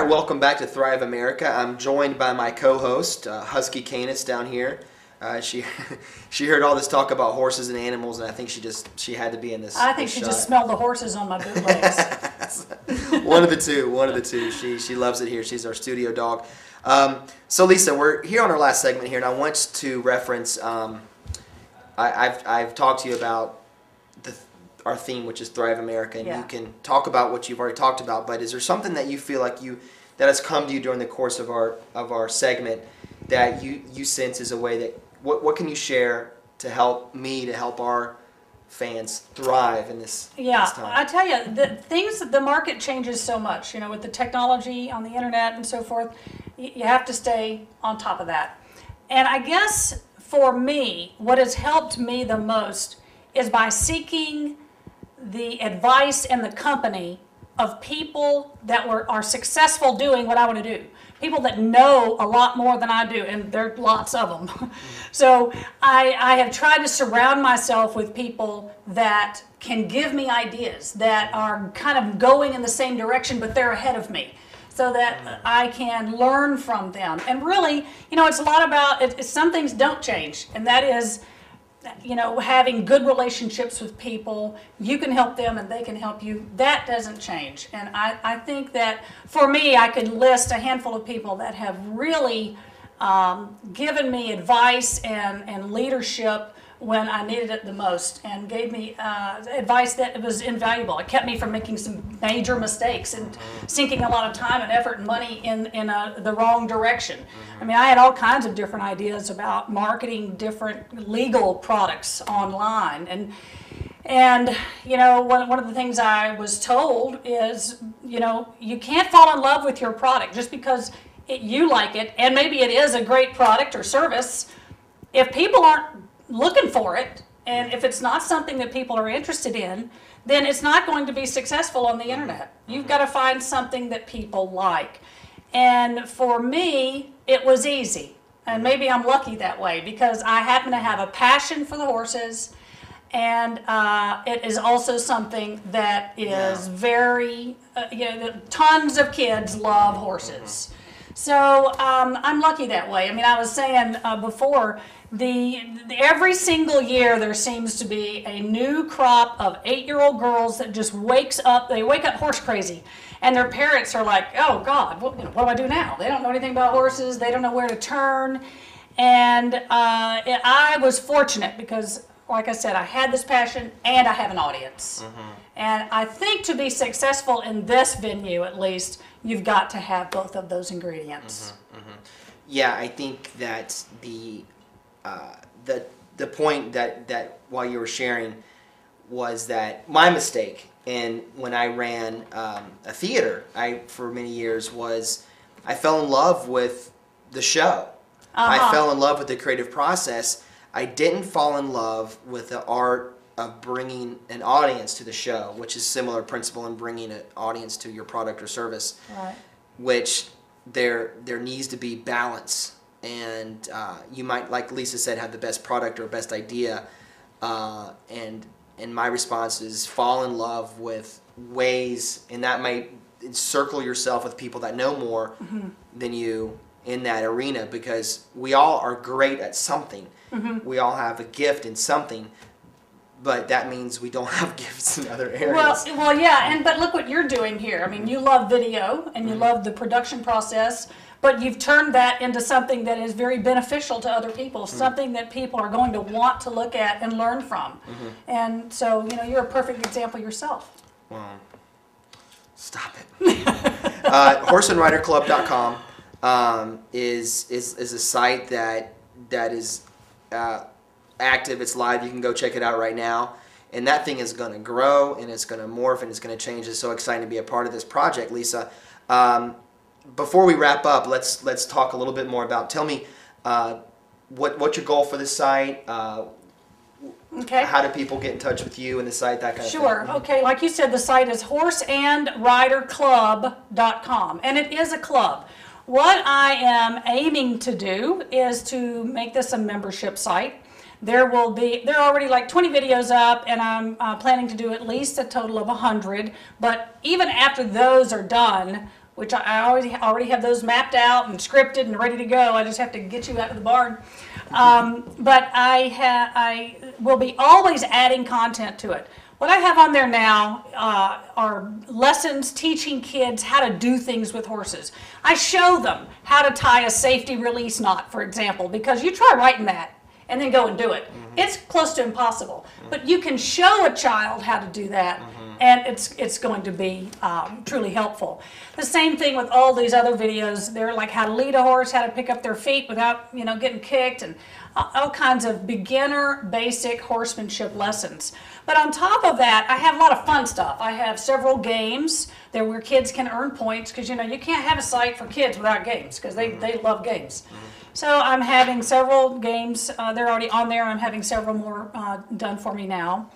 right, welcome back to Thrive America. I'm joined by my co-host, Husky Canis down here. She she heard all this talk about horses and animals, and I think she had to be in this. I think she just smelled the horses on my bootlegs. One of the two. She loves it here. She's our studio dog. So Lisa, we're here on our last segment here, and I want to reference. I've talked to you about our theme, which is Thrive America, and you can talk about what you've already talked about. But is there something that you feel like that has come to you during the course of our segment that you sense is a way that what can you share to help our fans thrive in this time? I tell you, the market changes so much, with the technology on the internet and so forth. You have to stay on top of that. And I guess for me, what has helped me the most is by seeking the advice and the company of people that are successful doing what I want to do. People that know a lot more than I do, and there are lots of them. So I have tried to surround myself with people that can give me ideas, that are kind of going in the same direction, but they're ahead of me, so that I can learn from them. And really, it's a lot about, some things don't change, and that is, having good relationships with people. You can help them and they can help you. That doesn't change. And I think that for me, I could list a handful of people that have really given me advice and leadership when I needed it the most, and gave me advice that was invaluable. It kept me from making some major mistakes and sinking a lot of time and effort and money in the wrong direction. I mean, I had all kinds of different ideas about marketing different legal products online, and one of the things I was told is, you can't fall in love with your product just because you like it, and maybe it is a great product or service. If people aren't looking for it, and if it's not something that people are interested in, then it's not going to be successful on the internet. You've got to find something that people like. And for me, it was easy. And maybe I'm lucky that way, because I happen to have a passion for the horses, and it is also something that is very, tons of kids love horses. So I'm lucky that way. I mean, I was saying before, every single year there seems to be a new crop of 8-year-old girls that just they wake up horse crazy, and their parents are like, oh God, what do I do now? They don't know anything about horses, they don't know where to turn. And I was fortunate because, like I said, I had this passion and I have an audience. And I think to be successful in this venue, at least, you've got to have both of those ingredients. Yeah, I think that the point that while you were sharing was that my mistake when I ran a theater for many years was I fell in love with the show. I fell in love with the creative process. I didn't fall in love with the art of bringing an audience to the show, which is similar principle in bringing an audience to your product or service. Right. Which there needs to be balance. And you might, like Lisa said, have the best product or best idea, and my response is fall in love with ways, and that might encircle yourself with people that know more than you in that arena, because we all are great at something. We all have a gift in something, but that means we don't have gifts in other areas. Well, yeah, but look what you're doing here. I mean, you love video and you love the production process, but you've turned that into something that is very beneficial to other people, something that people are going to want to look at and learn from. And so, you're a perfect example yourself. Well, stop it. horseandriderclub.com is a site that is active. It's live. You can go check it out right now. And that thing is going to grow, and it's going to morph, and it's going to change. It's so exciting to be a part of this project, Lisa. Before we wrap up, let's talk a little bit more about. Tell me what's your goal for this site. Okay. How do people get in touch with you and the site, that kind of thing? Sure. Okay. Like you said, the site is horseandriderclub.com, and it is a club. What I am aiming to do is to make this a membership site. There are already like 20 videos up, and I'm planning to do at least a total of 100. But even after those are done, which I already have those mapped out and scripted and ready to go. I just have to get you out of the barn. But I will be always adding content to it. What I have on there now are lessons teaching kids how to do things with horses. I show them how to tie a safety release knot, for example, because you try writing that and then go and do it. It's close to impossible. But you can show a child how to do that, and it's going to be truly helpful. The same thing with all these other videos. They're like how to lead a horse, how to pick up their feet without getting kicked, and all kinds of beginner basic horsemanship lessons. But on top of that, I have a lot of fun stuff. I have several games there where kids can earn points, because you can't have a site for kids without games, because they love games. So I'm having several games. They're already on there. I'm having several more done for me now.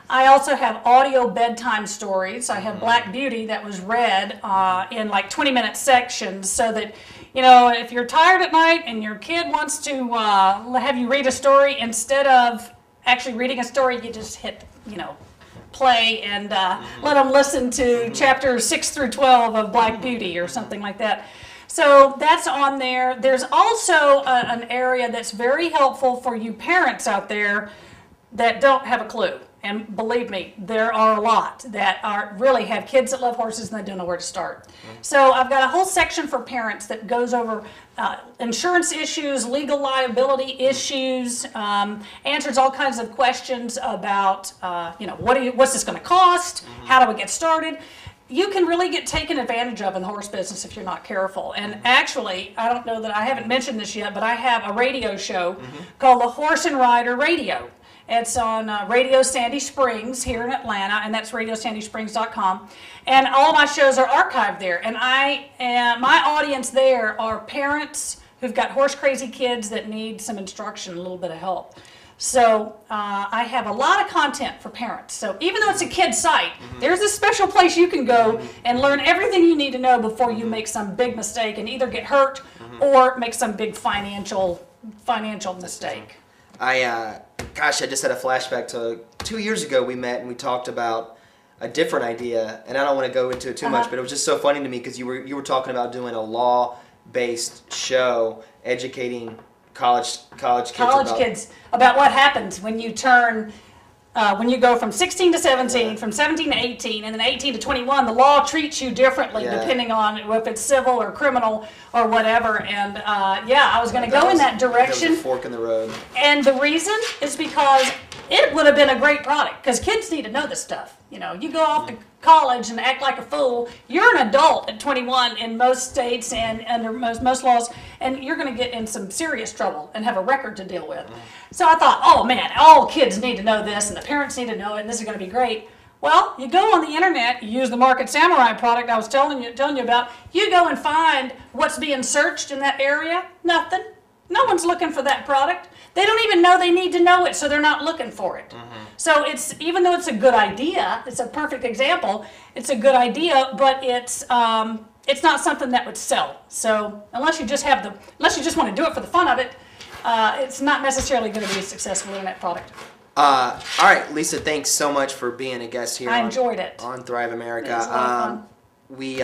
I also have audio bedtime stories. I have Black Beauty that was read in like 20-minute sections, so that if you're tired at night and your kid wants to have you read a story, instead of actually reading a story, you just hit play and let them listen to chapters 6 through 12 of Black Beauty or something like that. So that's on there. There's also an area that's very helpful for you parents out there that don't have a clue. And believe me, there are a lot that really have kids that love horses and they don't know where to start. So I've got a whole section for parents that goes over insurance issues, legal liability issues, answers all kinds of questions about, what's this going to cost? How do we get started? You can really get taken advantage of in the horse business if you're not careful. And actually, I don't know that I haven't mentioned this yet, but I have a radio show called the Horse and Rider Radio. It's on Radio Sandy Springs here in Atlanta, and that's radiosandysprings.com. And all of my shows are archived there. And my audience there are parents who've got horse crazy kids that need some instruction, a little bit of help. So I have a lot of content for parents. So even though it's a kid's site, there's a special place you can go and learn everything you need to know before you make some big mistake and either get hurt or make some big financial mistake. I just had a flashback to 2 years ago we met and we talked about a different idea, and I don't want to go into it too much, but it was just so funny to me because you were talking about doing a law-based show educating college kids about what happens when you turn when you go from 16 to 17, from 17 to 18, and then 18 to 21. The law treats you differently depending on if it's civil or criminal or whatever. And I was going to go in that direction. There was a fork in the road. And the reason is because it would have been a great product, because kids need to know this stuff. You go off to college and act like a fool. You're an adult at 21 in most states and under most laws, and you're going to get in some serious trouble and have a record to deal with. So I thought, oh man, all kids need to know this, and the parents need to know it, and this is going to be great. Well, you go on the internet, you use the Market Samurai product I was telling you about. You go and find what's being searched in that area. Nothing. No one's looking for that product. They don't even know they need to know it, so they're not looking for it. So even though it's a good idea, it's a perfect example. It's a good idea, but it's not something that would sell. So unless you just want to do it for the fun of it, it's not necessarily going to be a successful internet product. All right, Lisa, thanks so much for being a guest here. I enjoyed it on Thrive America. It was a lot of fun. We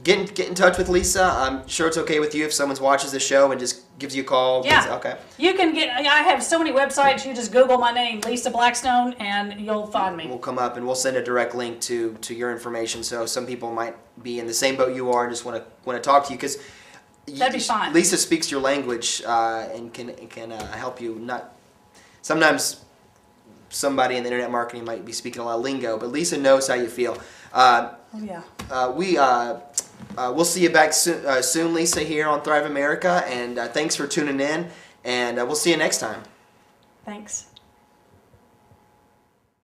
get in touch with Lisa. I'm sure it's okay with you if someone watches the show and just gives you a call. Yeah. Okay. You can I have so many websites. You just Google my name, Lisa Blackstone, and you'll find me. We'll come up and we'll send a direct link to your information. So some people might be in the same boat you are and just want to talk to you, because that'd be fine. Lisa speaks your language and can help you. Sometimes somebody in the internet marketing might be speaking a lot of lingo, but Lisa knows how you feel. We'll see you back soon, Lisa, here on Thrive America, and thanks for tuning in, and we'll see you next time. Thanks.